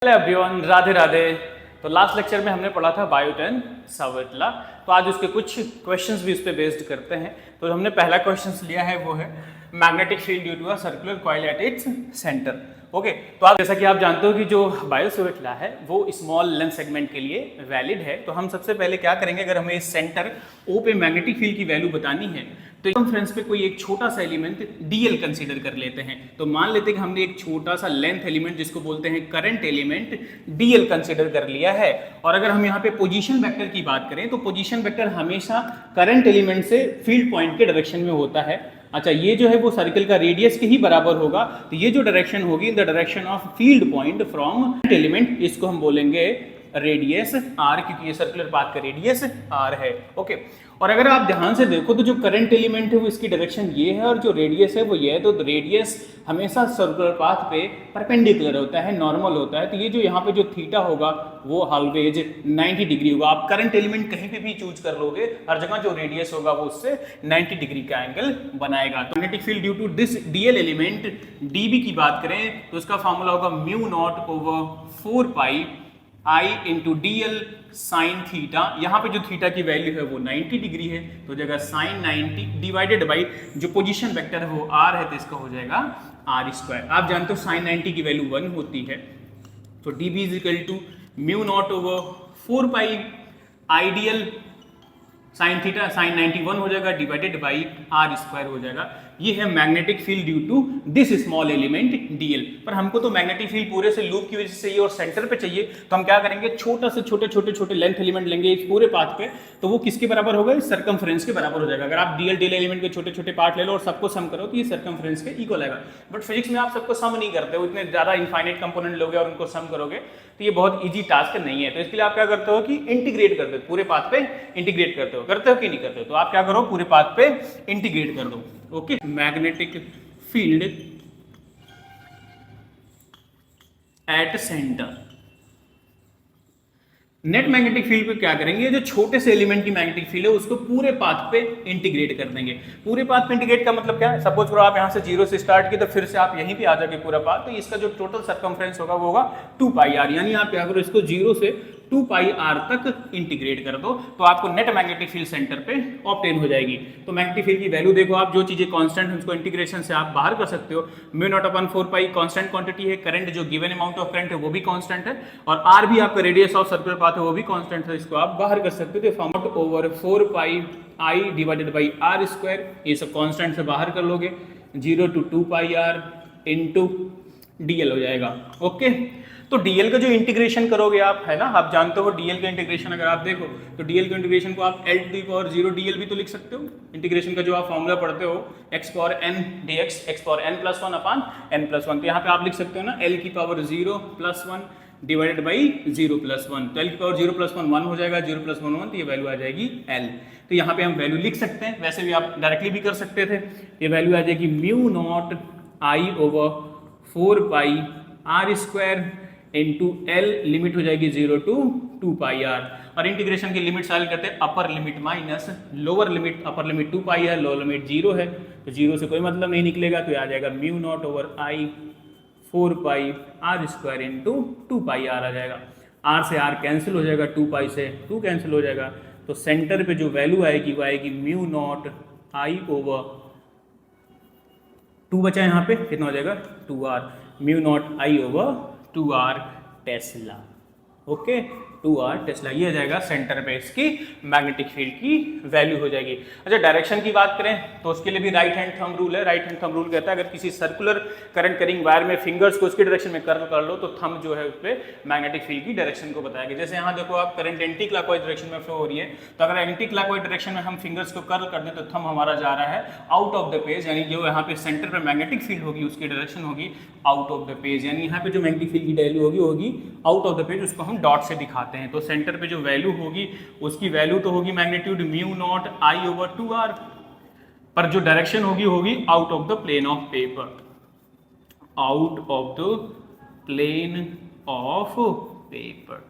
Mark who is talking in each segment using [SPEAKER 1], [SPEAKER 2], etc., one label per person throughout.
[SPEAKER 1] Hello everyone, Radhe Radhe. तो last lecture में हमने पढ़ा था बायोटेन सावर्ट लॉ। तो आज उसके कुछ क्वेश्चंस भी उस पर बेस्ड करते हैं। तो हमने पहला क्वेश्चन लिया है, वो है magnetic field due to a circular coil at its centre. Okay, तो आप जैसा कि आप जानते हो कि जो बायो-सावर्ट लॉ है वो स्मॉल लेंथ सेगमेंट के लिए वैलिड है। तो हम सबसे पहले क्या करेंगे, अगर हमें इस सेंटर ओ पे मैग्नेटिक फील्ड की वैल्यू बतानी है तो सर्कमफ्रेंस पे कोई एक छोटा सा एलिमेंट डीएल कंसीडर कर लेते हैं। तो मान लेते हैं कि हमने एक छोटा सा लेंथ एलिमेंट जिसको बोलते हैं करंट एलिमेंट डीएल कंसीडर कर लिया है। और अगर हम यहाँ पे पोजीशन वेक्टर की बात करें तो पोजीशन वेक्टर हमेशा करंट एलिमेंट से फील्ड पॉइंट के डायरेक्शन में होता है। अच्छा, ये जो है वो सर्कल का रेडियस के ही बराबर होगा। तो ये जो डायरेक्शन होगी in the direction of field point from element, इसको हम बोलेंगे रेडियस आर, क्योंकि ये सर्कुलर पाथ का रेडियस आर है। ओके, और अगर आप ध्यान से देखो तो जो करंट एलिमेंट है वो इसकी डायरेक्शन ये है और जो रेडियस है वो ये है। तो रेडियस हमेशा सर्कुलर पाथ पे परपेंडिकुलर होता है, नॉर्मल होता है। तो ये जो यहाँ पे जो थीटा होगा वो ऑलवेज 90 डिग्री होगा। आप करंट एलिमेंट कहीं पे भी चूज कर लोगे, हर जगह जो रेडियस होगा वो उससे 90 डिग्री का एंगल बनाएगा। तो magnetic field due to this dl element dB की बात करें तो उसका फॉर्मूला होगा mu naught over 4 pi I into d l sine theta. यहाँ पे जो थीटा की वैल्यू है वो 90 डिग्री है, तो जगह साइन 90 डिवाइडेड बाई जो पोजीशन वेक्टर है वो आर है, तो इसका हो जाएगा आर स्क्वायर। आप जानते हो साइन 90 की वैल्यू 1 होती है। तो d B is equal to mu naught over 4 pi I dl sine theta sine 91 हो जाएगा डिवाइडेड बाई आर स्क्वायर हो जाएगा। ये है magnetic field due to this small element dl. पर हमको तो मैग्नेटिक फील्ड पूरे से लूप की वजह से चाहिए और सेंटर पे चाहिए, तो हम क्या करेंगे, छोटा से छोटे लेंथ एलिमेंट लेंगे इस पूरे पाथ पे। तो वो किसके बराबर होगा, इस सर्कमफ्रेंस के बराबर हो जाएगा। अगर आप डीएल एलिमेंट के छोटे छोटे पार्ट ले लो और सबको सम करो तो ये सर्कमफ्रेंस के इक्वल आएगा। बट फिजिक्स में आप सबको सम नहीं करते हो, इतने ज्यादा इनफाइनाइट कंपोनेंट लोगे और उनको सम करोगे तो ये बहुत ईजी टास्क नहीं है। तो इसके लिए आप क्या करते हो कि इंटीग्रेट करते हो, पूरे पाथ पे इंटीग्रेट करते हो कि नहीं करते हो। तो आप क्या करो, पूरे पाथ पे इंटीग्रेट कर दो। Okay, magnetic field at centre. Net magnetic field पे क्या करेंगे, जो छोटे से एलिमेंट की मैग्नेटिक फील्ड है उसको पूरे पाथ पे इंटीग्रेट कर देंगे। पूरे पाथ पे इंटीग्रेट का मतलब क्या है, सपोज करो आप यहां से 0 से स्टार्ट किए तो फिर से आप यहीं पे आ जाओगे पूरा पाथ, तो इसका जो टोटल सर्कमफ्रेंस होगा वो होगा 2 पाई आर। यानी आप क्या करो, इसको 0 से 2 पाई आर तक इंटीग्रेट कर दो तो आपको नेट मैग्नेटिक फील्ड सेंटर पे ऑब्टेन हो जाएगी। तो मैग्नेटिक फील्ड की वैल्यू देखो आप, जो चीजें कांस्टेंट है उसको इंटीग्रेशन से आप बाहर कर सकते हो। म्यू नॉट अपॉन 4 पाई कांस्टेंट क्वांटिटी है, करंट जो गिवन अमाउंट ऑफ करंट है वो भी कांस्टेंट है, और आर भी आपका रेडियस ऑफ सर्कुलर पाथ है वो भी कांस्टेंट है, इसको आप बाहर कर सकते हो। तो form over 4 pi I divided by r square, ये सब कांस्टेंट से बाहर कर लोगे, 0 to 2 pi r into dl हो जाएगा। ओके, तो डीएल का जो इंटीग्रेशन करोगे आप, है ना, आप जानते हो डीएल का इंटीग्रेशन अगर आप देखो तो डीएल के इंटीग्रेशन को आप L to the power 0 DL भी तो लिख सकते हो। इंटीग्रेशन का जो आप फॉर्मूला पढ़ते हो x power n dx x power n plus 1 upon n plus 1, तो यहाँ पे आप लिख सकते हो ना L की power 0 plus 1 divided by 0 plus 1। तो L की पावर 0 प्लस 1 1 हो जाएगा, 0 प्लस 1 1, तो ये वैल्यू आ जाएगी L। तो यहाँ पे हम वैल्यू लिख सकते हैं, वैसे भी आप डायरेक्टली भी कर सकते थे। ये वैल्यू आ जाएगी mu naught I over 4 pi r square into l, limit हो जाएगी 0 to 2 पाई आर। और इंटीग्रेशन की लिमिट साइल करते हैं, upper limit minus lower limit. Upper limit 2 pi है, लोअर लिमिट 0 है, तो 0 से कोई मतलब नहीं निकलेगा, तो आ जाएगा mu naught over I 4 pi r square into 2 pi r आ जाएगा। आर से आर कैंसिल हो जाएगा, 2 पाई से 2 कैंसिल हो जाएगा, तो सेंटर पे जो वैल्यू आएगी वो आएगी म्यू नॉट आई ओवर 2 बचा यहाँ पे, कितना हो जाएगा 2r, mu naught I over 2r Tesla. Okay, 2r Tesla, ये आ जाएगा सेंटर पे इसकी मैग्नेटिक फील्ड की वैल्यू हो जाएगी। अच्छा, डायरेक्शन की बात करें तो उसके लिए भी राइट हैंड थंब रूल है। राइट हैंड थंब रूल कहता है अगर किसी सर्कुलर करंट करिंग वायर में फिंगर्स को उसकी डायरेक्शन में कर्व कर लो तो थंब जो है उस पर मैग्नेटिक फील्ड की डायरेक्शन को बताएगा। जैसे यहाँ देखो आप, करंट एंटी क्लॉकवाइज डायरेक्शन में फ्लो हो रही है, तो अगर एंटी क्लॉकवाइज डायरेक्शन में हम फिंगर्स को कर्व कर दें तो थंब हमारा जा रहा है आउट ऑफ द पेज, यानी जो यहाँ पे सेंटर पे मैग्नेटिक फील्ड होगी उसकी डायरेक्शन होगी आउट ऑफ द पेज, यानी यहाँ पे जो मैग्नेटिक फील्ड की वैल्यू होगी आउट ऑफ द पेज, उसको हम डॉट से दिखाते हैं। तो सेंटर पे जो वैल्यू होगी उसकी वैल्यू तो होगी magnitude mu naught I over 2r, पर जो डायरेक्शन होगी out of the plane of paper, out of the plane of paper.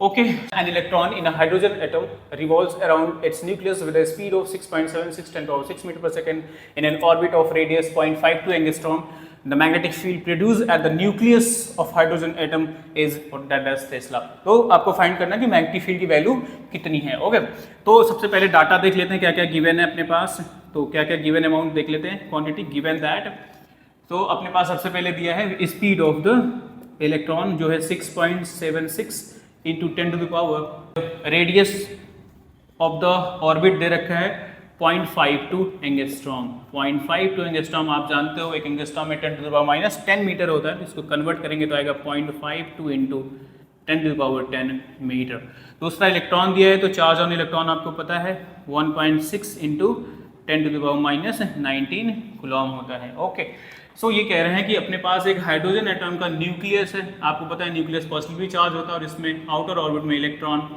[SPEAKER 1] Okay, an electron in a hydrogen atom revolves around its nucleus with a speed of 6.76 10 power 6 meter per second in an orbit of radius 0.52 angstrom. The magnetic field produced at the nucleus of hydrogen atom is that is Tesla. तो आपको find करना है कि magnetic field की value कितनी है. Okay, तो सबसे पहले डाटा देख लेते हैं क्या क्या गिवन है अपने पास. तो क्या क्या गिवन अमाउंट देख लेते हैं. क्वांटिटी गिवन दैट, तो अपने पास सबसे पहले दिया है स्पीड ऑफ द इलेक्ट्रॉन जो है 6.76 into 10 to the power, radius of the orbit दे रखा है 0.52 एंगस्ट्रॉम. 0.52 एंगस्ट्रॉम आप जानते हो, एक एंगस्ट्रॉम में 10 to the power minus 10 metre होता है. इसको कन्वर्ट करेंगे तो आएगा 0.52 into 10 to the power 10 metre. दूसरा इलेक्ट्रॉन दिया है, तो चार्ज ऑन इलेक्ट्रॉन आपको पता है 1.6 into 10 to the power minus 19 coulomb होता है. ओके, सो ये कह रहे हैं कि अपने पास एक हाइड्रोजन एटम का न्यूक्लियस है. आपको पता है न्यूक्लियस पॉजिटिवली चार्ज होता है और इसमें आउटर ऑर्बिट में इलेक्ट्रॉन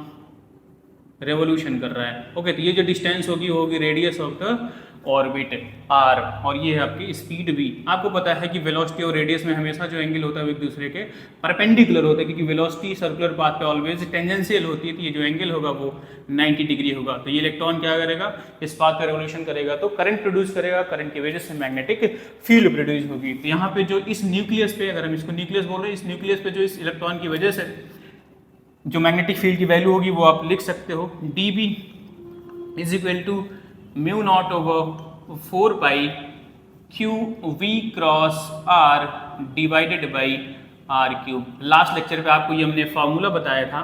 [SPEAKER 1] रेवोल्यूशन कर रहा है. ओके, तो ये जो डिस्टेंस होगी radius of the orbit r, और ये है आपकी स्पीड v. आपको पता है कि वेलोसिटी और रेडियस में हमेशा जो एंगल होता है वो एक दूसरे के परपेंडिकुलर होता है, क्योंकि वेलोसिटी सर्कुलर पाथ पे ऑलवेज टेंजेंशियल होती है. तो ये जो एंगल होगा वो 90 डिग्री होगा. तो ये इलेक्ट्रॉन क्या करेगा, इस पाथ पे रेवोल्यूशन करेगा तो करंट प्रोड्यूस करेगा. करंट की वजह से मैग्नेटिक फील्ड प्रोड्यूस होगी. तो यहाँ पे जो इस न्यूक्लियस पे, अगर हम इसको न्यूक्लियस बोल रहे हैं, इस न्यूक्लियस पे जो इस इलेक्ट्रॉन की वजह से जो मैग्नेटिक फील्ड की वैल्यू होगी वो आप लिख सकते हो. dB is equal to mu naught over 4 pi q v cross r divided by r cube. Last lecture पे आपको ये हमने फार्मूला बताया था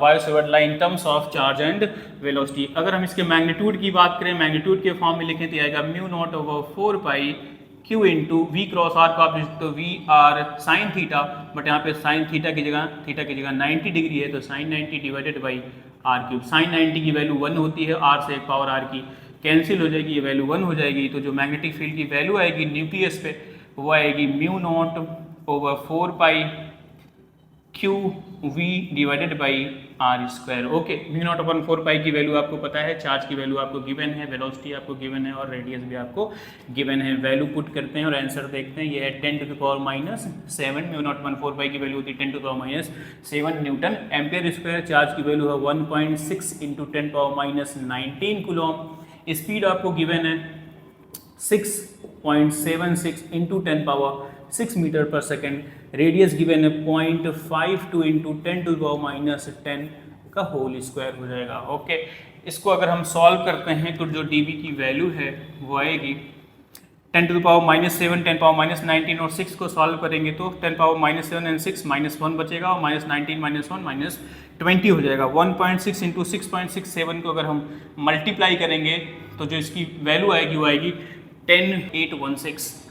[SPEAKER 1] वाई Savart law in terms of charge and velocity. अगर हम इसके मैग्नीट्यूड की बात करें, मैग्नीट्यूड के फॉर्म में लिखें तो आएगा mu naught over 4 pi q into v cross r को आप लिख सकते हो v r sine theta, but यहाँ पे साइन थीटा की जगह 90 डिग्री है, तो sine 90 divided by r cube. Sine 90 की वैल्यू 1 होती है, आर से एक पावर आर की कैंसिल हो जाएगी, ये वैल्यू 1 हो जाएगी. तो जो मैग्नेटिक फील्ड की वैल्यू आएगी न्यूक्लियस पे वो आएगी mu naught over 4 pi q v divided by r square. Okay, mu naught अपन 4 पाई की वैल्यू आपको पता है, चार्ज की वैल्यू आपको गिवन है, वेलोसिटी आपको गिवन है और रेडियस भी आपको गिवन है. वैल्यू पुट करते हैं और आंसर देखते हैं. ये है 10 to the power minus 7. Mu naught 4 pi की वैल्यू होती है 10 to the power minus 7 newton ampere square. Charge की वैल्यू है 1.6 into 10 power minus 19 coulomb. Speed आपको गिवन है 6.76 into 10 power 6 metre per second. Radius given है 0.52 into 10 to the power minus 10 का whole square हो जाएगा. ओके, इसको अगर हम सॉल्व करते हैं तो जो dB की वैल्यू है वो आएगी 10 to the power minus 7, 10 power minus 19 और 6 को सॉल्व करेंगे तो 10 पावर माइनस 7 एंड 6 माइनस 1 बचेगा और माइनस 19 माइनस 1 माइनस 20 हो जाएगा. 1.6 इंटू 6.67 को अगर हम मल्टीप्लाई करेंगे तो जो इसकी वैल्यू आएगी वो आएगी 10816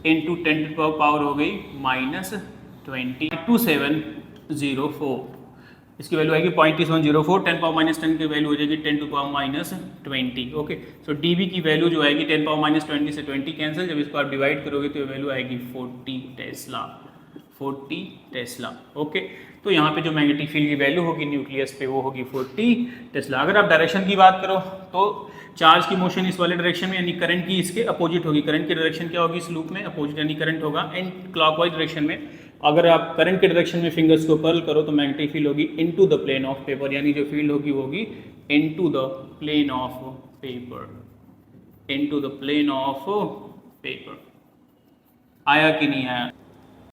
[SPEAKER 1] इंटू 10 टू द पावर हो गई माइनस 20 2704. इसकी वैल्यू आएगी 0.2704. 10 पावर माइनस 10 की वैल्यू हो जाएगी 10 to power minus 20. Okay, so dB की वैल्यू जो आएगी 10 पावर माइनस 20 से 20 कैंसिल, जब इसको आप डिवाइड करोगे तो वैल्यू आएगी 40 टेस्ला. 40 टेस्ला. ओके, तो यहाँ पे जो मैग्नेटिक फील्ड की वैल्यू होगी न्यूक्लियस पे वो होगी 40 टेस्ला. अगर आप डायरेक्शन की बात करो तो चार्ज की मोशन इस वाले डायरेक्शन में, यानी करंट की इसके अपोजिट होगी. करंट की डायरेक्शन क्या होगी इस लूप में, अपोजिट, यानी करंट होगा एंड क्लॉकवाइज डायरेक्शन में. अगर आप करंट के डायरेक्शन में फिंगर्स को कर्ल करो तो मैग्नेटिक फील्ड होगी into the plane of paper, यानी जो फील्ड होगी वो होगी into the plane of paper. Into the plane of paper. आया कि नहीं आया?